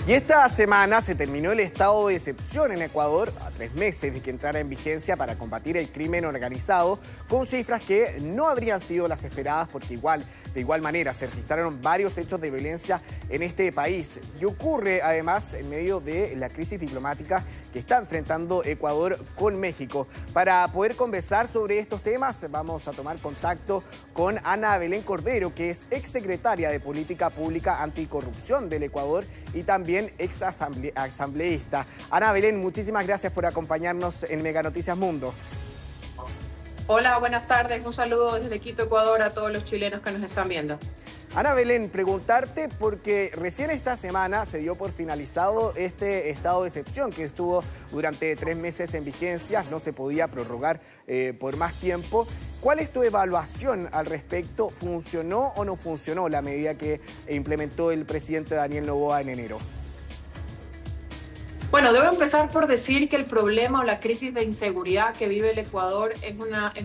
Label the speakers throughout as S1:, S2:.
S1: Y esta semana se terminó el estado de excepción en Ecuador a 3 meses de que entrara en vigencia para combatir el crimen organizado, con cifras que no habrían sido las esperadas porque de igual manera se registraron varios hechos de violencia en este país. Y ocurre además en medio de la crisis diplomática que está enfrentando Ecuador con México. Para poder conversar sobre estos temas vamos a tomar contacto con Ana Belén Cordero, que es exsecretaria de Política Pública Anticorrupción del Ecuador y también ex asambleísta. Ana Belén, muchísimas gracias por acompañarnos en Mega Noticias Mundo.
S2: Hola, buenas tardes. Un saludo desde Quito, Ecuador, a todos los chilenos que nos están viendo.
S1: Ana Belén, preguntarte porque recién esta semana se dio por finalizado este estado de excepción que estuvo durante 3 meses en vigencia, no se podía prorrogar por más tiempo. ¿Cuál es tu evaluación al respecto? ¿Funcionó o no funcionó la medida que implementó el presidente Daniel Noboa en enero?
S2: Bueno, debo empezar por decir que el problema o la crisis de inseguridad que vive el Ecuador es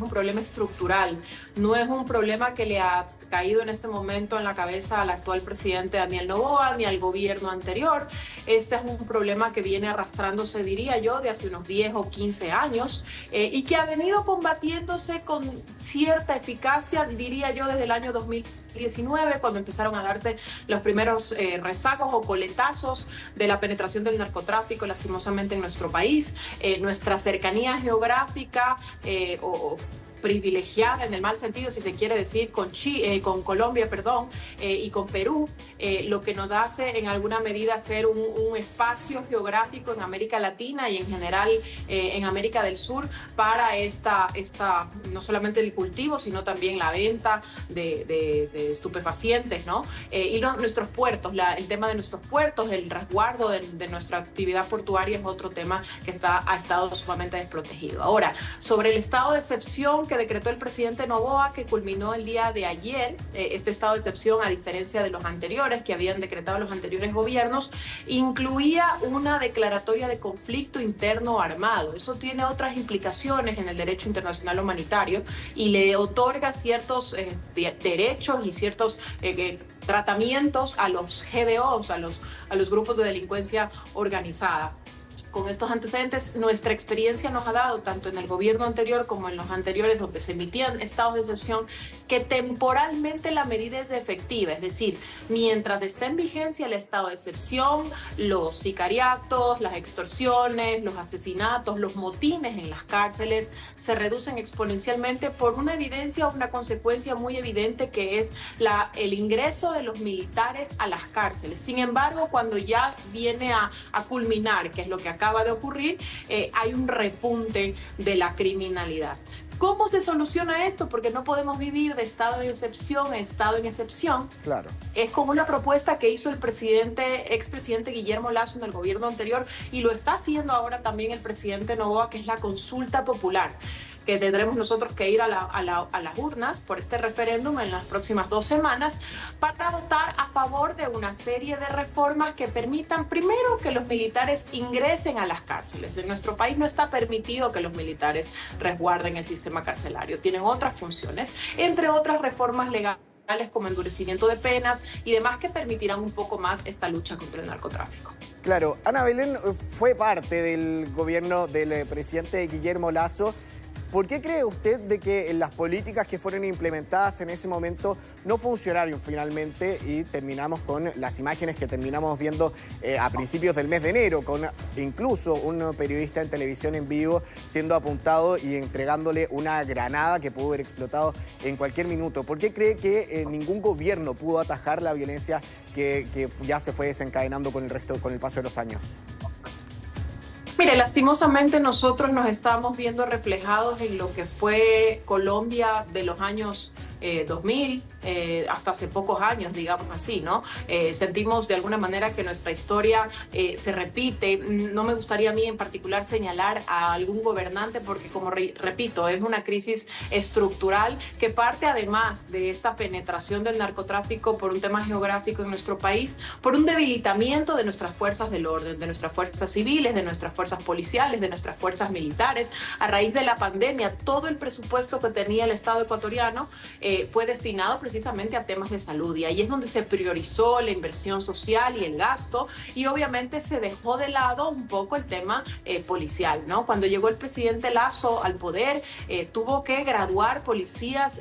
S2: un problema estructural. No es un problema que le ha caído en este momento en la cabeza al actual presidente Daniel Noboa ni al gobierno anterior. Este es un problema que viene arrastrándose, diría yo, de hace unos 10 o 15 años y que ha venido combatiéndose con cierta eficacia, diría yo, desde el año 2019, cuando empezaron a darse los primeros rezagos o coletazos de la penetración del narcotráfico, lastimosamente, en nuestro país. Nuestra cercanía geográfica o privilegiada en el mal sentido, si se quiere decir, con Colombia, y con Perú, lo que nos hace en alguna medida ser un espacio geográfico en América Latina y en general en América del Sur para no solamente el cultivo, sino también la venta de estupefacientes, ¿no? Nuestros puertos, el tema de nuestros puertos, el resguardo de nuestra actividad portuaria es otro tema que ha estado sumamente desprotegido. Ahora, sobre el estado de excepción que decretó el presidente Noboa, que culminó el día de ayer, este estado de excepción, a diferencia de los anteriores que habían decretado los anteriores gobiernos, incluía una declaratoria de conflicto interno armado. Eso tiene otras implicaciones en el derecho internacional humanitario y le otorga ciertos derechos y ciertos tratamientos a los GDOs, a los grupos de delincuencia organizada. Con estos antecedentes, nuestra experiencia nos ha dado, tanto en el gobierno anterior como en los anteriores, donde se emitían estados de excepción, que temporalmente la medida es efectiva. Es decir, mientras está en vigencia el estado de excepción, los sicariatos, las extorsiones, los asesinatos, los motines en las cárceles se reducen exponencialmente por una evidencia o una consecuencia muy evidente, que es el ingreso de los militares a las cárceles. Sin embargo, cuando ya viene a culminar, que es lo que acaba de ocurrir, hay un repunte de la criminalidad. ¿Cómo se soluciona esto? Porque no podemos vivir de estado de excepción a estado en excepción.
S1: Claro.
S2: Es como una propuesta que hizo el expresidente Guillermo Lasso en el gobierno anterior, y lo está haciendo ahora también el presidente Noboa, que es la consulta popular, que tendremos nosotros que ir a las urnas por este referéndum en las próximas 2 semanas para votar a favor de una serie de reformas que permitan, primero, que los militares ingresen a las cárceles. En nuestro país no está permitido que los militares resguarden el sistema carcelario, tienen otras funciones, entre otras reformas legales como endurecimiento de penas y demás, que permitirán un poco más esta lucha contra el narcotráfico.
S1: Claro, Ana Belén fue parte del gobierno del presidente Guillermo Lasso. ¿Por qué cree usted de que las políticas que fueron implementadas en ese momento no funcionaron finalmente y terminamos con las imágenes que terminamos viendo a principios del mes de enero, con incluso un periodista en televisión en vivo siendo apuntado y entregándole una granada que pudo haber explotado en cualquier minuto? ¿Por qué cree que ningún gobierno pudo atajar la violencia que ya se fue desencadenando con el paso de los años?
S2: Mire, lastimosamente nosotros nos estamos viendo reflejados en lo que fue Colombia de los años 2000 hasta hace pocos años, digamos así, ¿no? Sentimos de alguna manera que nuestra historia se repite. No me gustaría a mí en particular señalar a algún gobernante porque, como repito, es una crisis estructural que parte además de esta penetración del narcotráfico por un tema geográfico en nuestro país, por un debilitamiento de nuestras fuerzas del orden, de nuestras fuerzas civiles, de nuestras fuerzas policiales, de nuestras fuerzas militares. A raíz de la pandemia, todo el presupuesto que tenía el Estado ecuatoriano fue destinado precisamente a temas de salud, y ahí es donde se priorizó la inversión social y el gasto, y obviamente se dejó de lado un poco el tema policial, ¿no? Cuando llegó el presidente Lasso al poder, tuvo que graduar policías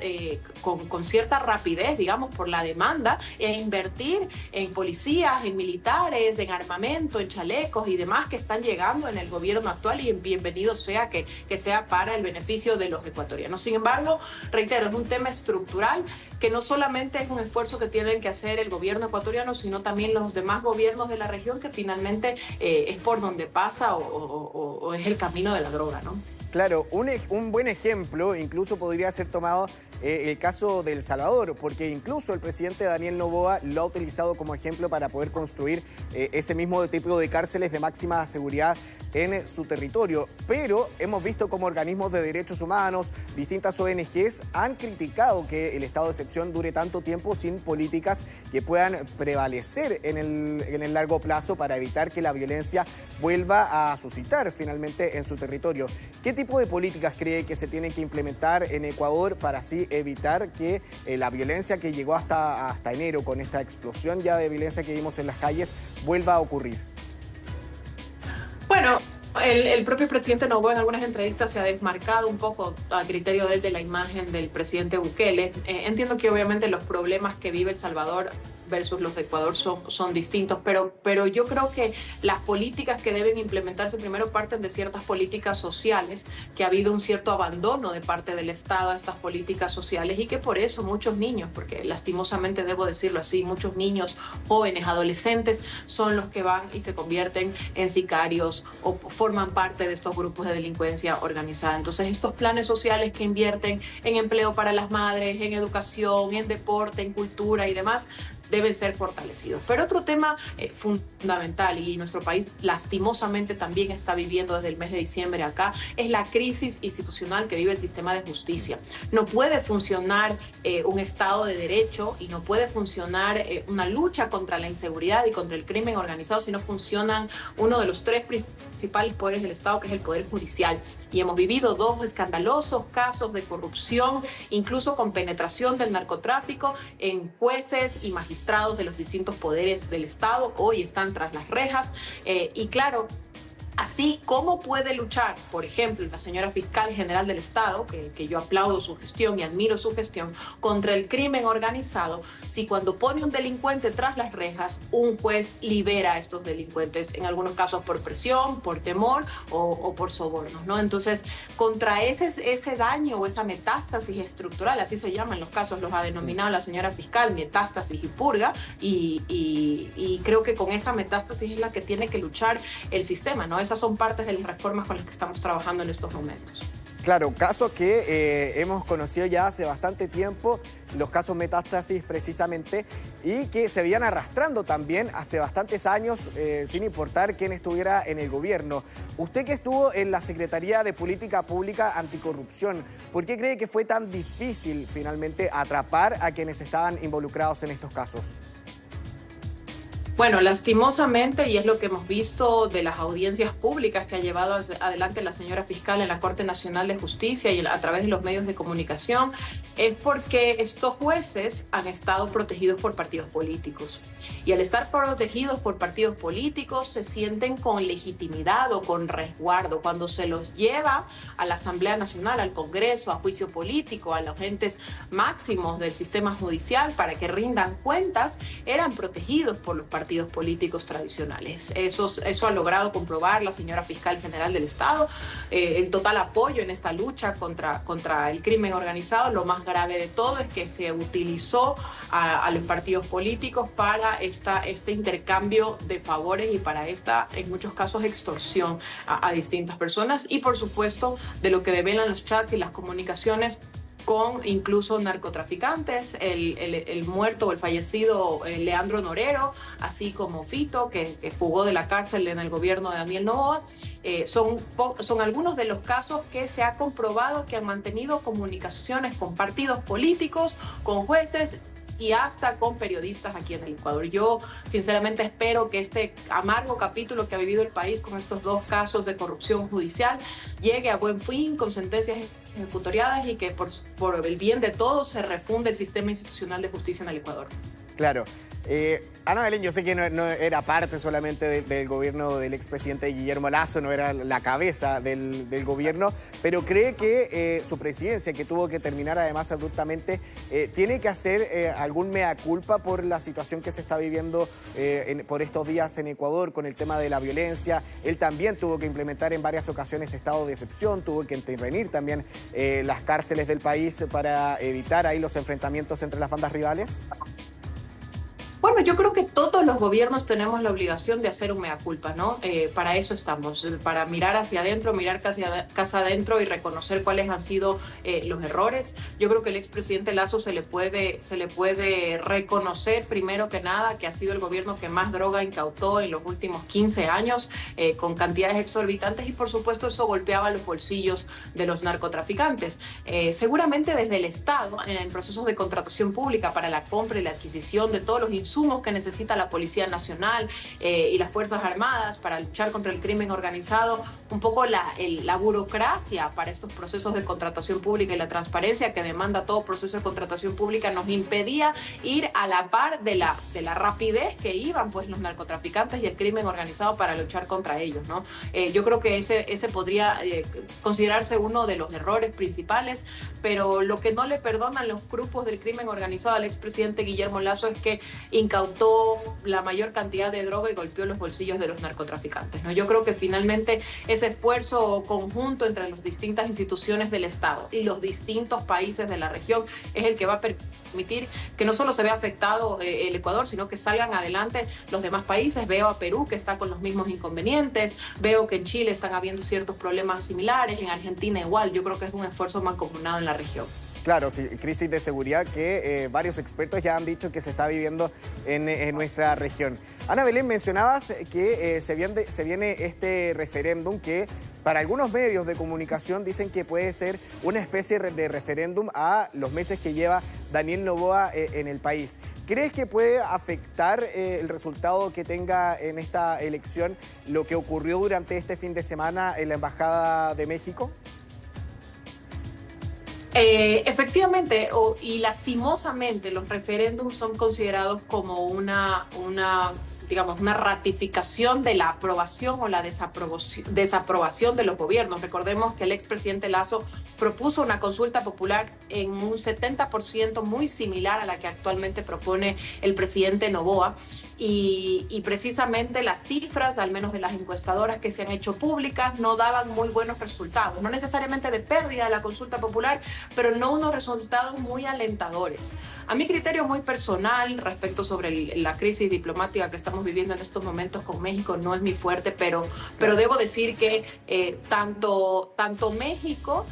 S2: con cierta rapidez, digamos, por la demanda, e invertir en policías, en militares, en armamento, en chalecos y demás que están llegando en el gobierno actual, y bienvenido sea que sea para el beneficio de los ecuatorianos. Sin embargo, reitero, es un tema estructural que no solamente es un esfuerzo que tienen que hacer el gobierno ecuatoriano, sino también los demás gobiernos de la región, que finalmente es por donde pasa o es el camino de la droga, ¿no?
S1: Claro, un buen ejemplo incluso podría ser tomado el caso de El Salvador, porque incluso el presidente Daniel Noboa lo ha utilizado como ejemplo para poder construir ese mismo tipo de cárceles de máxima seguridad en su territorio. Pero hemos visto como organismos de derechos humanos, distintas ONGs, han criticado que el estado de excepción dure tanto tiempo sin políticas que puedan prevalecer en el largo plazo para evitar que la violencia vuelva a suscitar finalmente en su territorio. ¿Qué tipo de políticas cree que se tienen que implementar en Ecuador para así evitar que la violencia que llegó hasta enero, con esta explosión ya de violencia que vimos en las calles, vuelva a ocurrir?
S2: Bueno, el propio presidente Noboa en algunas entrevistas se ha desmarcado un poco a criterio de la imagen del presidente Bukele. Entiendo que obviamente los problemas que vive El Salvador versus los de Ecuador son distintos, pero yo creo que las políticas que deben implementarse primero parten de ciertas políticas sociales, que ha habido un cierto abandono de parte del Estado a estas políticas sociales, y que por eso muchos niños, porque lastimosamente debo decirlo así, muchos niños, jóvenes, adolescentes son los que van y se convierten en sicarios o forman parte de estos grupos de delincuencia organizada. Entonces, estos planes sociales que invierten en empleo para las madres, en educación, en deporte, en cultura y demás, deben ser fortalecidos. Pero otro tema fundamental, y nuestro país lastimosamente también está viviendo desde el mes de diciembre acá, es la crisis institucional que vive el sistema de justicia. No puede funcionar un Estado de Derecho, y no puede funcionar una lucha contra la inseguridad y contra el crimen organizado si no funcionan uno de los tres principales poderes del Estado, que es el Poder Judicial. Y hemos vivido dos escandalosos casos de corrupción, incluso con penetración del narcotráfico en jueces y magistrados de los distintos poderes del Estado. Hoy están tras las rejas, y claro, así como puede luchar, por ejemplo, la señora fiscal general del Estado, que yo aplaudo su gestión y admiro su gestión, contra el crimen organizado, si cuando pone un delincuente tras las rejas, un juez libera a estos delincuentes, en algunos casos por presión, por temor o por sobornos, ¿no? Entonces, contra ese daño o esa metástasis estructural, así se llaman los casos, los ha denominado la señora fiscal, metástasis y purga, y creo que con esa metástasis es la que tiene que luchar el sistema, ¿no? Esas son partes de las reformas con las que estamos trabajando en estos momentos.
S1: Claro, casos que hemos conocido ya hace bastante tiempo, los casos metástasis precisamente, y que se venían arrastrando también hace bastantes años, sin importar quién estuviera en el gobierno. Usted, que estuvo en la Secretaría de Política Pública Anticorrupción, ¿por qué cree que fue tan difícil finalmente atrapar a quienes estaban involucrados en estos casos?
S2: Bueno, lastimosamente, y es lo que hemos visto de las audiencias públicas que ha llevado adelante la señora fiscal en la Corte Nacional de Justicia y a través de los medios de comunicación, es porque estos jueces han estado protegidos por partidos políticos. Y al estar protegidos por partidos políticos, se sienten con legitimidad o con resguardo. Cuando se los lleva a la Asamblea Nacional, al Congreso, a juicio político, a los entes máximos del sistema judicial para que rindan cuentas, eran protegidos por los partidos políticos tradicionales. Eso ha logrado comprobar la señora fiscal general del Estado, el total apoyo en esta lucha contra el crimen organizado. Lo más grave de todo es que se utilizó a los partidos políticos para este intercambio de favores y para esta, en muchos casos, extorsión a distintas personas, y por supuesto de lo que develan los chats y las comunicaciones con incluso narcotraficantes, el muerto o el fallecido Leandro Norero, así como Fito, que fugó de la cárcel en el gobierno de Daniel Noboa. Son algunos de los casos que se ha comprobado que han mantenido comunicaciones con partidos políticos, con jueces y hasta con periodistas aquí en el Ecuador. Yo sinceramente espero que este amargo capítulo que ha vivido el país con estos dos casos de corrupción judicial llegue a buen fin con sentencias ejecutoriadas y que por el bien de todos se refunde el sistema institucional de justicia en el Ecuador.
S1: Claro. Ana Belén, yo sé que no era parte solamente del gobierno del expresidente Guillermo Lasso, no era la cabeza del gobierno, pero cree que su presidencia, que tuvo que terminar además abruptamente, tiene que hacer algún mea culpa por la situación que se está viviendo por estos días en Ecuador con el tema de la violencia. Él también tuvo que implementar en varias ocasiones estado de excepción, tuvo que intervenir también las cárceles del país para evitar ahí los enfrentamientos entre las bandas rivales.
S2: Bueno, yo creo que todos los gobiernos tenemos la obligación de hacer un mea culpa, ¿no? Para eso estamos, para mirar hacia adentro, mirar casa adentro y reconocer cuáles han sido los errores. Yo creo que el expresidente Lasso se le puede reconocer, primero que nada, que ha sido el gobierno que más droga incautó en los últimos 15 años, con cantidades exorbitantes, y por supuesto eso golpeaba los bolsillos de los narcotraficantes. Seguramente desde el Estado, en procesos de contratación pública para la compra y la adquisición de todos los insumos que necesita la Policía Nacional y las Fuerzas Armadas para luchar contra el crimen organizado, un poco la burocracia para estos procesos de contratación pública y la transparencia que demanda todo proceso de contratación pública nos impedía ir a la par de la rapidez que iban pues los narcotraficantes y el crimen organizado para luchar contra ellos, ¿no? Yo creo que ese podría considerarse uno de los errores principales, pero lo que no le perdonan los grupos del crimen organizado al expresidente Guillermo Lasso es que incautó la mayor cantidad de droga y golpeó los bolsillos de los narcotraficantes, ¿no? Yo creo que finalmente ese esfuerzo conjunto entre las distintas instituciones del Estado y los distintos países de la región es el que va a permitir que no solo se vea afectado el Ecuador, sino que salgan adelante los demás países. Veo a Perú que está con los mismos inconvenientes, veo que en Chile están habiendo ciertos problemas similares, en Argentina igual. Yo creo que es un esfuerzo mancomunado en la región.
S1: Claro, sí, crisis de seguridad que varios expertos ya han dicho que se está viviendo en nuestra región. Ana Belén, mencionabas que se viene este referéndum que para algunos medios de comunicación dicen que puede ser una especie de referéndum a los meses que lleva Daniel Noboa en el país. ¿Crees que puede afectar el resultado que tenga en esta elección lo que ocurrió durante este fin de semana en la Embajada de México?
S2: Efectivamente, y lastimosamente los referéndums son considerados como una ratificación de la aprobación o la desaprobación de los gobiernos. Recordemos que el expresidente Lasso propuso una consulta popular en un 70% muy similar a la que actualmente propone el presidente Noboa. Y precisamente las cifras, al menos de las encuestadoras que se han hecho públicas, no daban muy buenos resultados. No necesariamente de pérdida de la consulta popular, pero no unos resultados muy alentadores. A mi criterio muy personal respecto sobre la crisis diplomática que estamos viviendo en estos momentos con México, no es mi fuerte, pero debo decir que tanto México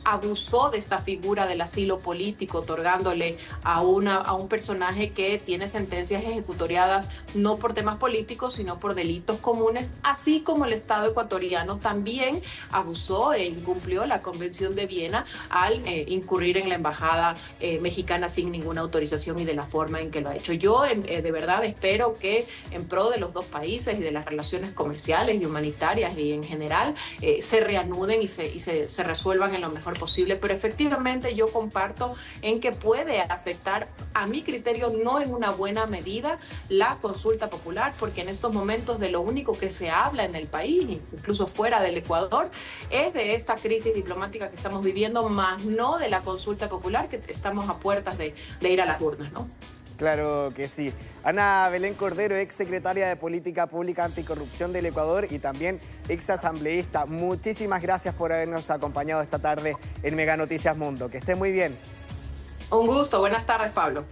S2: abusó de esta figura del asilo político, otorgándole a un personaje que tiene sentencias ejecutoriadas no por temas políticos, sino por delitos comunes, así como el Estado ecuatoriano también abusó e incumplió la Convención de Viena al incurrir en la embajada mexicana sin ninguna autorización y de la forma en que lo ha hecho. Yo de verdad espero que en pro de los dos países y de las relaciones comerciales y humanitarias y en general se reanuden y se resuelvan en lo mejor posible, pero efectivamente yo comparto en que puede afectar, a mi criterio, no en una buena medida la consulta popular, porque en estos momentos de lo único que se habla en el país, incluso fuera del Ecuador, es de esta crisis diplomática que estamos viviendo, más no de la consulta popular, que estamos a puertas de ir a las urnas, ¿no?
S1: Claro que sí. Ana Belén Cordero, ex secretaria de Política Pública Anticorrupción del Ecuador y también ex asambleísta. Muchísimas gracias por habernos acompañado esta tarde en Mega Noticias Mundo. Que esté muy bien.
S2: Un gusto. Buenas tardes, Pablo.